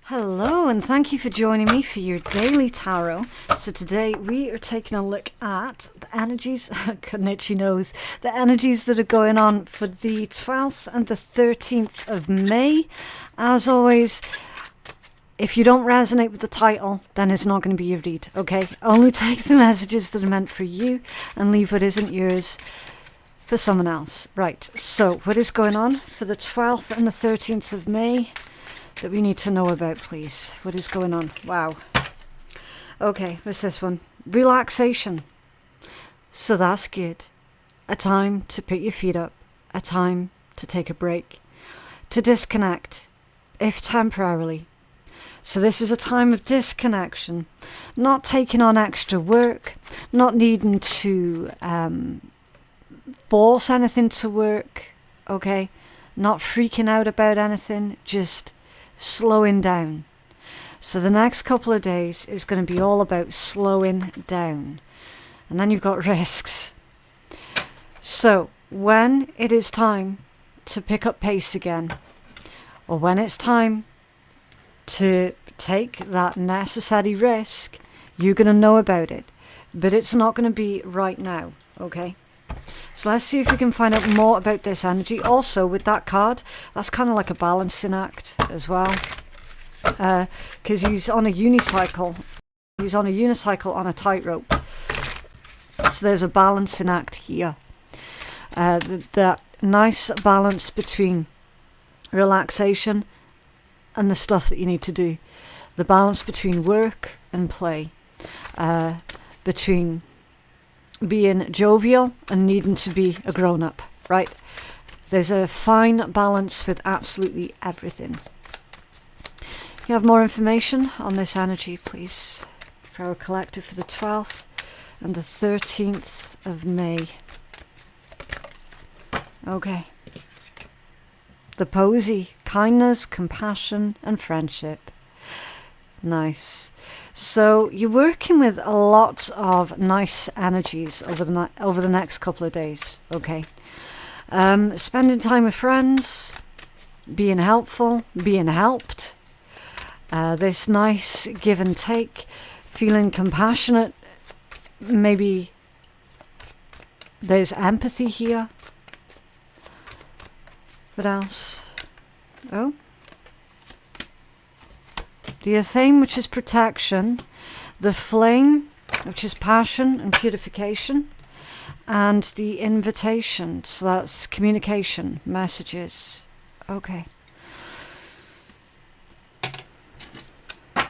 Hello, and thank you for joining me for your daily tarot. So today we are taking a look at the energies, got an itchy nose, the energies that are going on for the 12th and the 13th of May. As always, if you don't resonate with the title, then it's not going to be your read, okay? Only take the messages that are meant for you and leave what isn't yours for someone else. Right, so what is going on for the 12th and the 13th of May? That we need to know about, please. What is going on? Wow. Okay, what's this one? Relaxation. So that's good. A time to put your feet up. A time to take a break. To disconnect, if temporarily. So this is a time of disconnection. Not taking on extra work. Not needing to force anything to work. Okay? Not freaking out about anything. Just slowing down. So the next couple of days is going to be all about slowing down. And then you've got risks. So when it is time to pick up pace again, or when it's time to take that necessary risk, you're going to know about it. But it's not going to be right now, okay? So let's see if we can find out more about this energy. Also, with that card, that's kind of like a balancing act as well. Because he's on a unicycle. He's on a unicycle on a tightrope. So there's a balancing act here. That nice balance between relaxation and the stuff that you need to do. The balance between work and play. Between being jovial and needing to be a grown-up, right? There's a fine balance with absolutely everything. You have more information on this energy, please, for our collective for the 12th and the 13th of May. Okay. The posy, kindness, compassion, and friendship. Nice. So you're working with a lot of nice energies over the next couple of days, okay? Spending time with friends, being helpful, being helped. This nice give and take, feeling compassionate. Maybe there's empathy here. What else? Oh. The Athame, which is protection, the Flame, which is passion and purification, and the Invitation, so that's communication, messages. Okay. The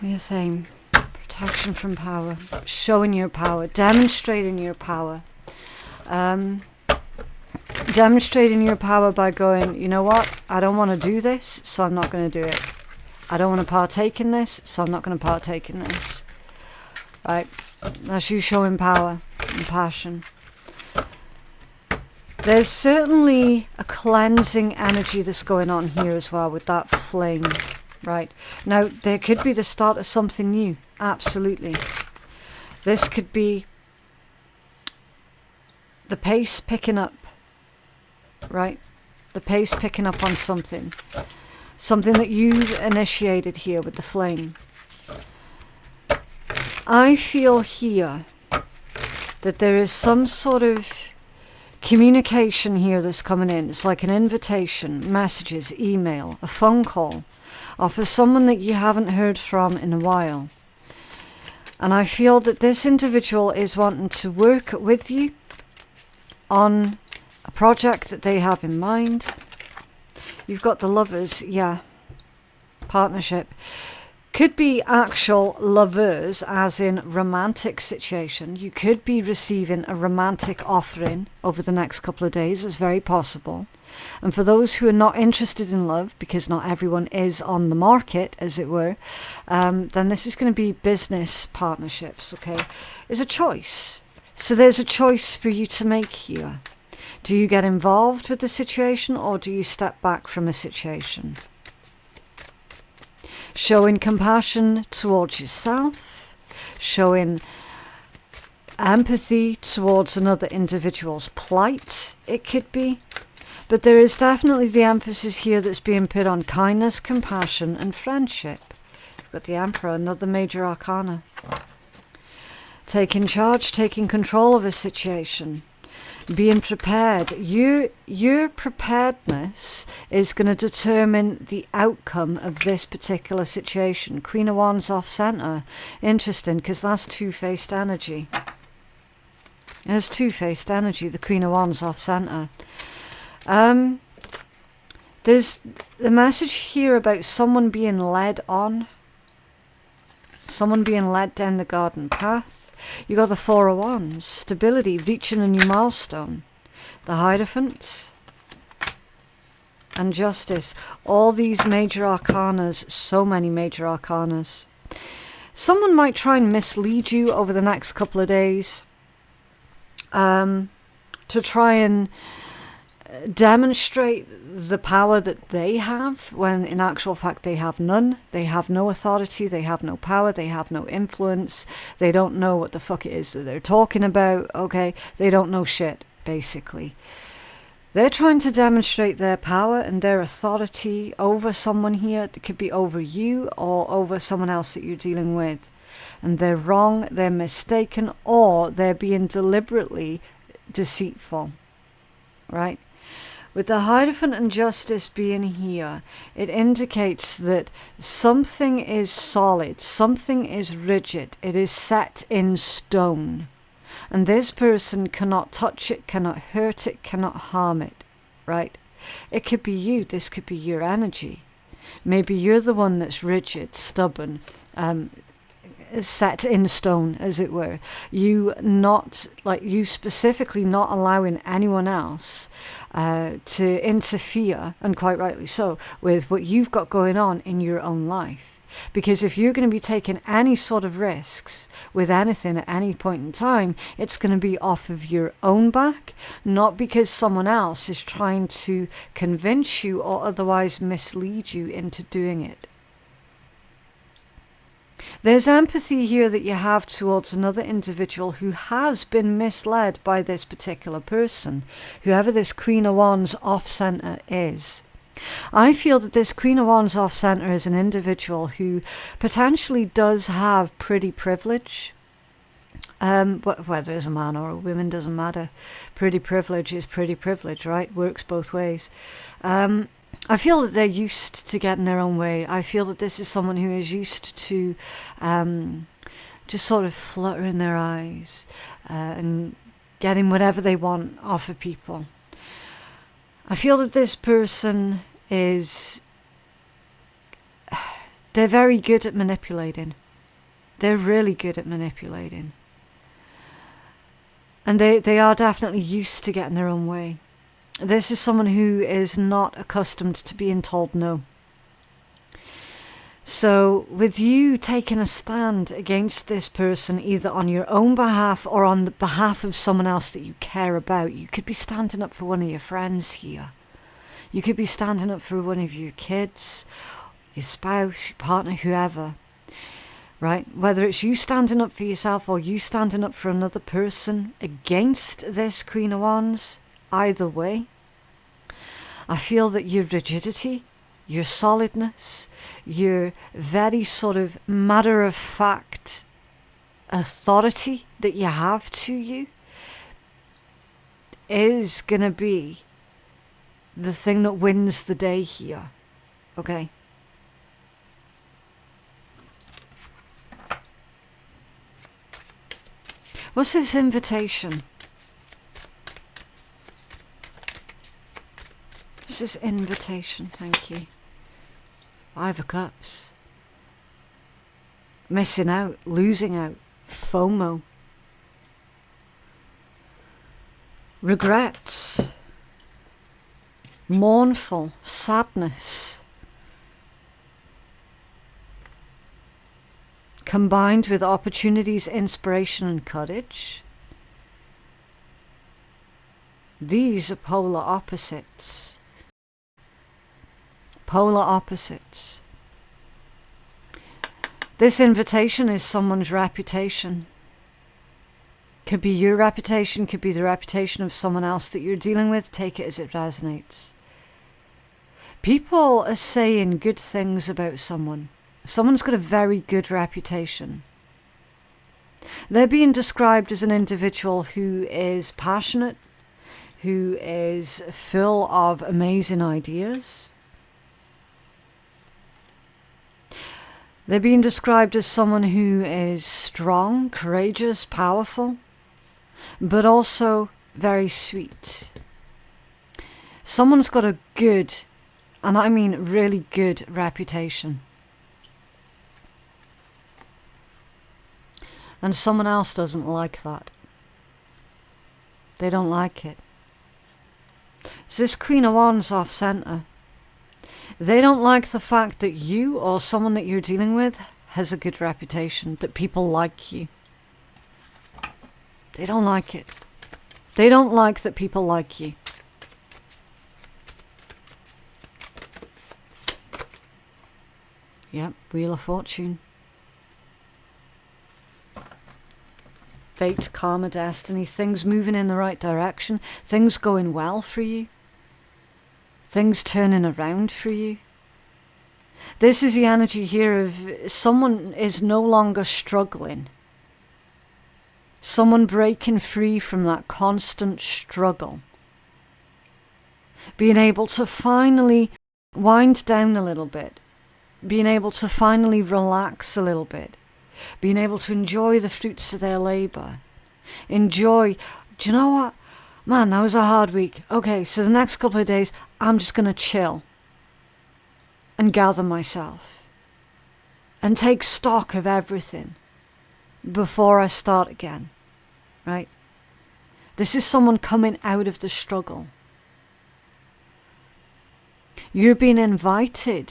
Athame, protection from power, showing your power, demonstrating your power. Demonstrating your power by going, you know what, I don't want to do this, so I'm not going to do it. I don't want to partake in this, so I'm not going to partake in this. Right? That's you showing power and passion. There's certainly a cleansing energy that's going on here as well with that flame. Right? Now, there could be the start of something new. Absolutely. This could be the pace picking up. Right? The pace picking up on something. Something that you've initiated here with the flame. I feel here that there is some sort of communication here that's coming in. It's like an invitation, messages, email, a phone call, or for someone that you haven't heard from in a while. And I feel that this individual is wanting to work with you on a project that they have in mind. You've got the Lovers, yeah. Partnership. Could be actual lovers, as in romantic situation. You could be receiving a romantic offering over the next couple of days. It's very possible. And for those who are not interested in love, because not everyone is on the market, as it were, then this is going to be business partnerships, okay? It's a choice. So there's a choice for you to make here. Do you get involved with the situation, or do you step back from a situation? Showing compassion towards yourself, showing empathy towards another individual's plight, it could be. But there is definitely the emphasis here that's being put on kindness, compassion, and friendship. We've got the Emperor, another major arcana. Taking charge, taking control of a situation. Being prepared. Your preparedness is going to determine the outcome of this particular situation. Queen of Wands off center. Interesting, because that's two-faced energy. There's two-faced energy, the Queen of Wands off center. There's the message here about someone being led on. Someone being led down the garden path. You got the Four of Wands, stability, reaching a new milestone. The Hierophant and Justice. All these major arcanas, so many major arcanas. Someone might try and mislead you over the next couple of days to try and demonstrate the power that they have, when in actual fact they have none. They have no authority, they have no power, they have no influence, they don't know what the fuck it is that they're talking about, okay? They don't know shit, basically. They're trying to demonstrate their power and their authority over someone here. It could be over you or over someone else that you're dealing with. And they're wrong, they're mistaken, or they're being deliberately deceitful, right? With the Hierophant and Justice being here, it indicates that something is solid, something is rigid, it is set in stone. And this person cannot touch it, cannot hurt it, cannot harm it, right? It could be you, this could be your energy. Maybe you're the one that's rigid, stubborn, set in stone, as it were. You specifically not allowing anyone else to interfere, and quite rightly so, with what you've got going on in your own life. Because if you're going to be taking any sort of risks with anything at any point in time, it's going to be off of your own back, not because someone else is trying to convince you or otherwise mislead you into doing it. There's empathy here that you have towards another individual who has been misled by this particular person, whoever this Queen of Wands off-center is. I feel that this Queen of Wands off-center is an individual who potentially does have pretty privilege. Whether it's a man or a woman, doesn't matter. Pretty privilege is pretty privilege, right? Works both ways. I feel that they're used to getting their own way. I feel that this is someone who is used to just sort of fluttering their eyes and getting whatever they want off of people. I feel that this person is... They're very good at manipulating. They're really good at manipulating. And they are definitely used to getting their own way. This is someone who is not accustomed to being told no. So with you taking a stand against this person, either on your own behalf or on the behalf of someone else that you care about, you could be standing up for one of your friends here. You could be standing up for one of your kids, your spouse, your partner, whoever. Right? Whether it's you standing up for yourself or you standing up for another person against this Queen of Wands, either way, I feel that your rigidity, your solidness, your very sort of matter-of-fact authority that you have to you is going to be the thing that wins the day here. Okay? What's this invitation? What's this invitation? Thank you. 5 of Cups. Missing out, losing out, FOMO. Regrets. Mournful, sadness. Combined with opportunities, inspiration and courage. These are polar opposites. Polar opposites. This invitation is someone's reputation. Could be your reputation, could be the reputation of someone else that you're dealing with. Take it as it resonates. People are saying good things about someone. Someone's got a very good reputation. They're being described as an individual who is passionate, who is full of amazing ideas. They're being described as someone who is strong, courageous, powerful, but also very sweet. Someone's got a good, and I mean really good, reputation. And someone else doesn't like that. They don't like it. It's this Queen of Wands off center. They don't like the fact that you or someone that you're dealing with has a good reputation, that people like you. They don't like it. They don't like that people like you. Yep, Wheel of Fortune. Fate, karma, destiny, things moving in the right direction, things going well for you, things turning around for you. This is the energy here of someone is no longer struggling. Someone breaking free from that constant struggle. Being able to finally wind down a little bit. Being able to finally relax a little bit. Being able to enjoy the fruits of their labor. Enjoy, do you know what? Man, that was a hard week. Okay, so the next couple of days, I'm just going to chill. And gather myself. And take stock of everything. Before I start again. Right? This is someone coming out of the struggle. You're being invited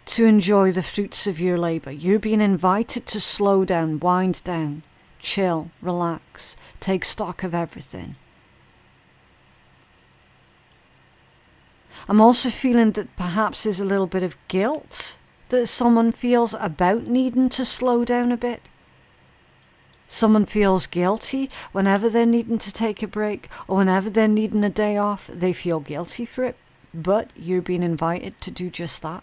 to enjoy the fruits of your labor. You're being invited to slow down, wind down, chill, relax, take stock of everything. I'm also feeling that perhaps there's a little bit of guilt that someone feels about needing to slow down a bit. Someone feels guilty whenever they're needing to take a break or whenever they're needing a day off. They feel guilty for it, but you're being invited to do just that.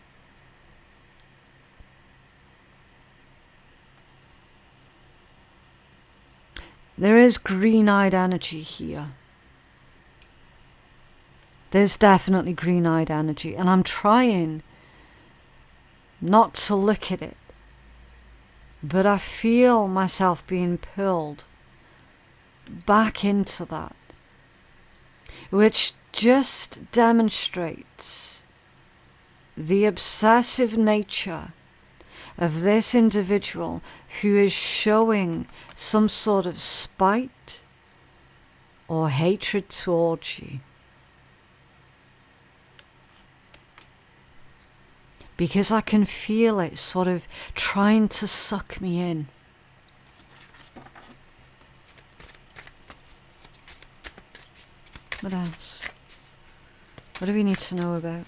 There is green-eyed energy here. There's definitely green-eyed energy, and I'm trying not to look at it, but I feel myself being pulled back into that, which just demonstrates the obsessive nature of this individual who is showing some sort of spite or hatred towards you. Because I can feel it sort of trying to suck me in. What else? What do we need to know about?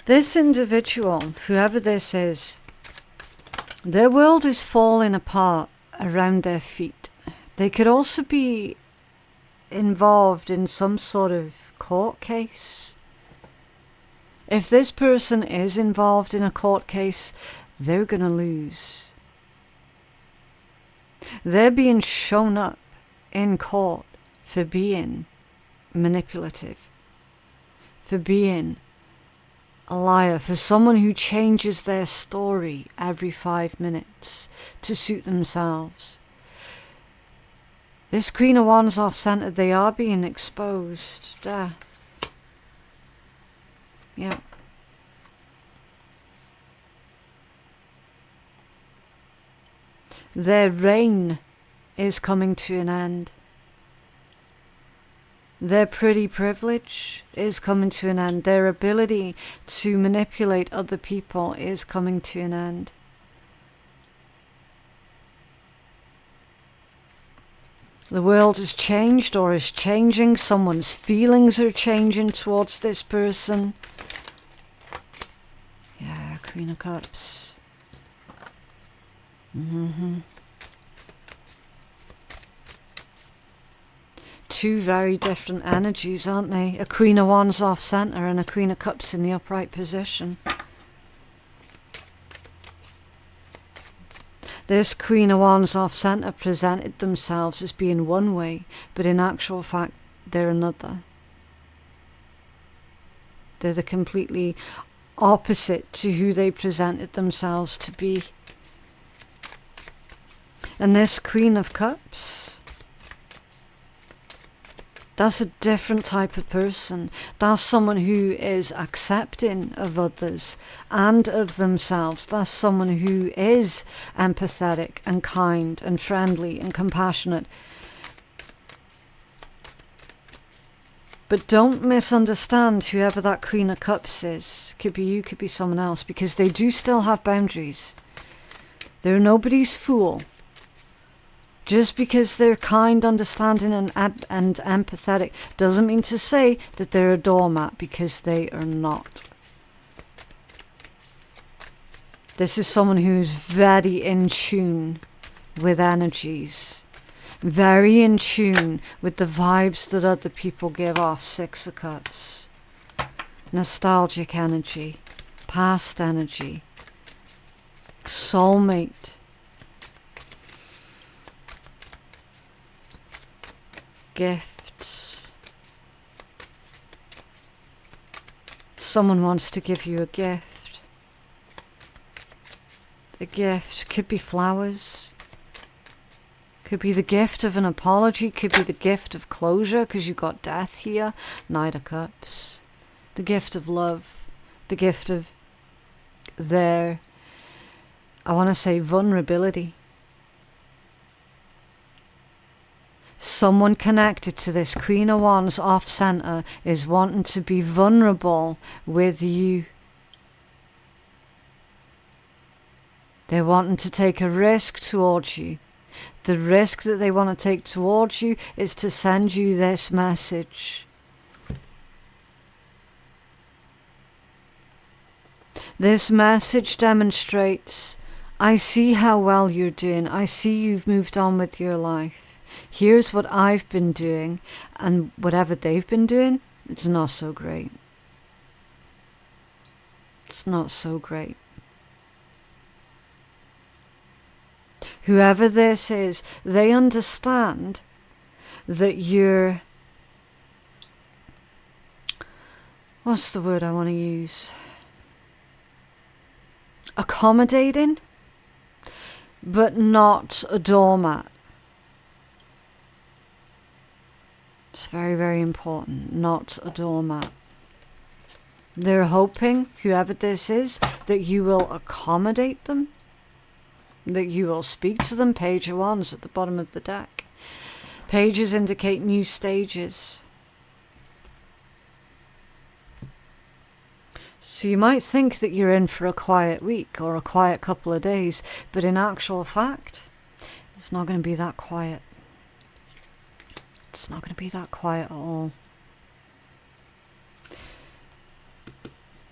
This individual, whoever this is, their world is falling apart around their feet. They could also be involved in some sort of court case. If this person is involved in a court case, they're going to lose. They're being shown up in court for being manipulative, for being a liar, for someone who changes their story every 5 minutes to suit themselves. This Queen of Wands off-centre, they are being exposed. Death. Yeah. Their reign is coming to an end. Their pretty privilege is coming to an end. Their ability to manipulate other people is coming to an end. The world has changed or is changing. Someone's feelings are changing towards this person. Yeah, Queen of Cups. two very different energies, aren't they? A Queen of Wands off center and a Queen of Cups in the upright position. This Queen of Wands off center presented themselves as being one way, but in actual fact, they're another. They're the completely opposite to who they presented themselves to be. And this Queen of Cups, that's a different type of person. That's someone who is accepting of others and of themselves. That's someone who is empathetic and kind and friendly and compassionate. But don't misunderstand whoever that Queen of Cups is. Could be you, could be someone else, because they do still have boundaries. They're nobody's fool. Just because they're kind, understanding, and empathetic doesn't mean to say that they're a doormat, because they are not. This is someone who's very in tune with energies, very in tune with the vibes that other people give off. Six of Cups. Nostalgic energy, past energy, soulmate. Gifts. Someone wants to give you a gift. The gift could be flowers. Could be the gift of an apology. Could be the gift of closure, because you got death here. Knight of Cups. The gift of love. The gift of their, I want to say, vulnerability. Someone connected to this Queen of Wands off center is wanting to be vulnerable with you. They're wanting to take a risk towards you. The risk that they want to take towards you is to send you this message. This message demonstrates, I see how well you're doing. I see you've moved on with your life. Here's what I've been doing, and whatever they've been doing, it's not so great. It's not so great. Whoever this is, they understand that you're, what's the word I want to use? Accommodating, but not a doormat. It's very, very important, not a doormat. They're hoping, whoever this is, that you will accommodate them, that you will speak to them. Page of Wands at the bottom of the deck. Pages indicate new stages. So you might think that you're in for a quiet week or a quiet couple of days, but in actual fact, it's not going to be that quiet. It's not going to be that quiet at all.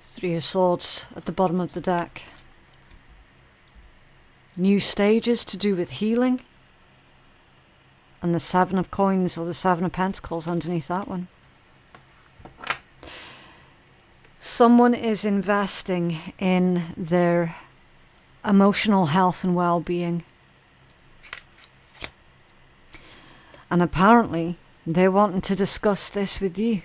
Three of Swords at the bottom of the deck. New stages to do with healing. And the Seven of Coins or the Seven of Pentacles underneath that one. Someone is investing in their emotional health and well-being. And apparently, they're wanting to discuss this with you.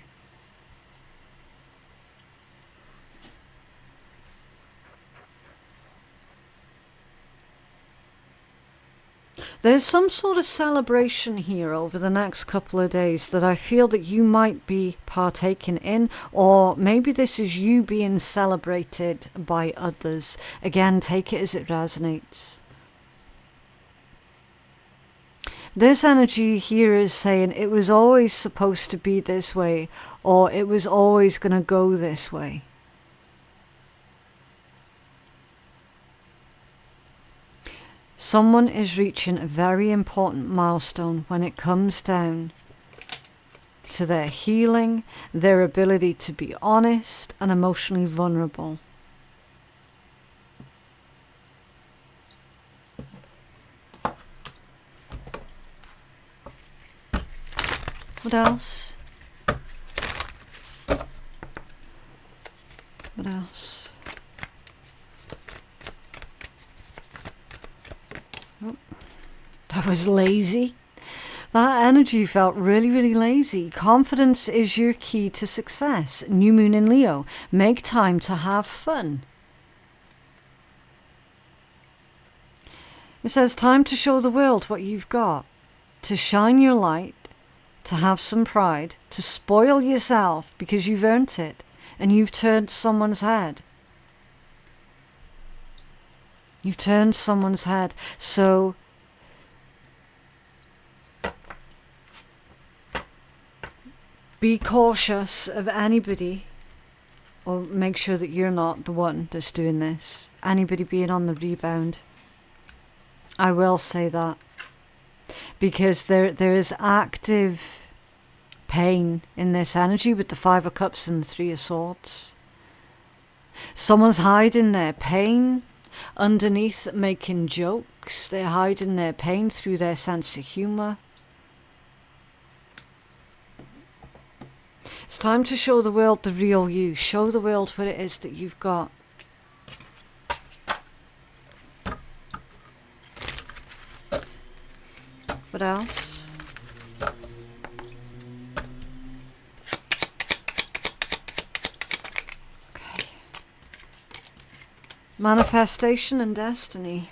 There's some sort of celebration here over the next couple of days that I feel that you might be partaking in, or maybe this is you being celebrated by others. Again, take it as it resonates. This energy here is saying it was always supposed to be this way, or it was always going to go this way. Someone is reaching a very important milestone when it comes down to their healing, their ability to be honest and emotionally vulnerable. What else? What else? Oh, that was lazy. That energy felt really, really lazy. Confidence is your key to success. New moon in Leo. Make time to have fun. It says time to show the world what you've got. To shine your light. To have some pride. To spoil yourself because you've earned it. And you've turned someone's head. You've turned someone's head. So be cautious of anybody, or make sure that you're not the one that's doing this. Anybody being on the rebound. I will say that. Because there is active pain in this energy with the Five of Cups and the Three of Swords. Someone's hiding their pain underneath making jokes. They're hiding their pain through their sense of humour. It's time to show the world the real you. Show the world what it is that you've got. What else? Okay. Manifestation and destiny.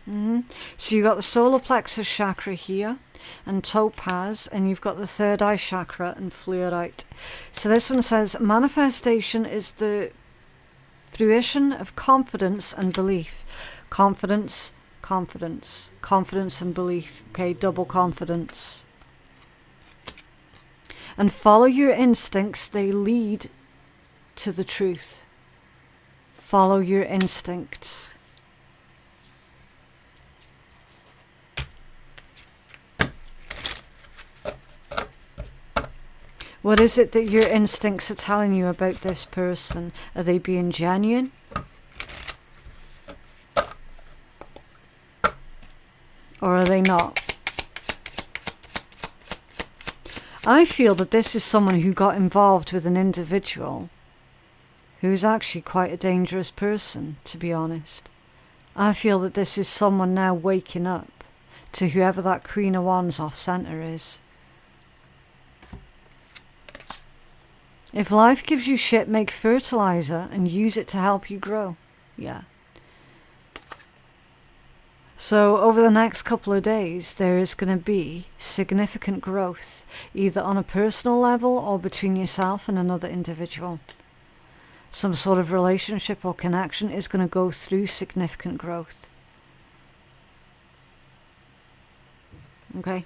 So you've got the solar plexus chakra here and topaz, and you've got the third eye chakra and fluorite. So this one says manifestation is the fruition of confidence and belief. Confidence, confidence, confidence and belief. Okay, double confidence. And follow your instincts, they lead to the truth. Follow your instincts. What is it that your instincts are telling you about this person? Are they being genuine? Or are they not? I feel that this is someone who got involved with an individual who is actually quite a dangerous person, to be honest. I feel that this is someone now waking up to whoever that Queen of Wands off centre is. If life gives you shit, make fertilizer and use it to help you grow. Yeah. So over the next couple of days, there is going to be significant growth, either on a personal level or between yourself and another individual. Some sort of relationship or connection is going to go through significant growth. Okay.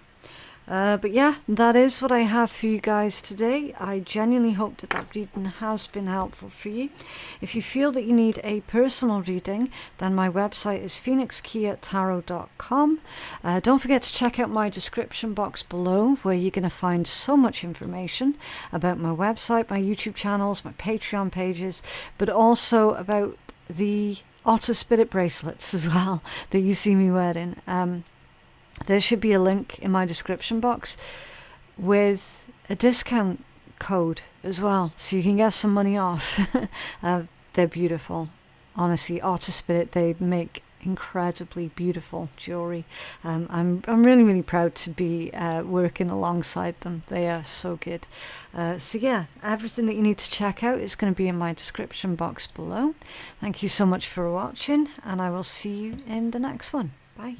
But yeah, that is what I have for you guys today. I genuinely hope that that reading has been helpful for you. If you feel that you need a personal reading, then my website is phoenixkeiatarot.com. Don't forget to check out my description box below, where you're going to find so much information about my website, my YouTube channels, my Patreon pages, but also about the Otter Spirit bracelets as well that you see me wearing. There should be a link in my description box with a discount code as well, so you can get some money off. They're beautiful. Honestly, Otter Spirit, they make incredibly beautiful jewelry. I'm really, really proud to be working alongside them. They are so good. So yeah, everything that you need to check out is going to be in my description box below. Thank you so much for watching, and I will see you in the next one. Bye.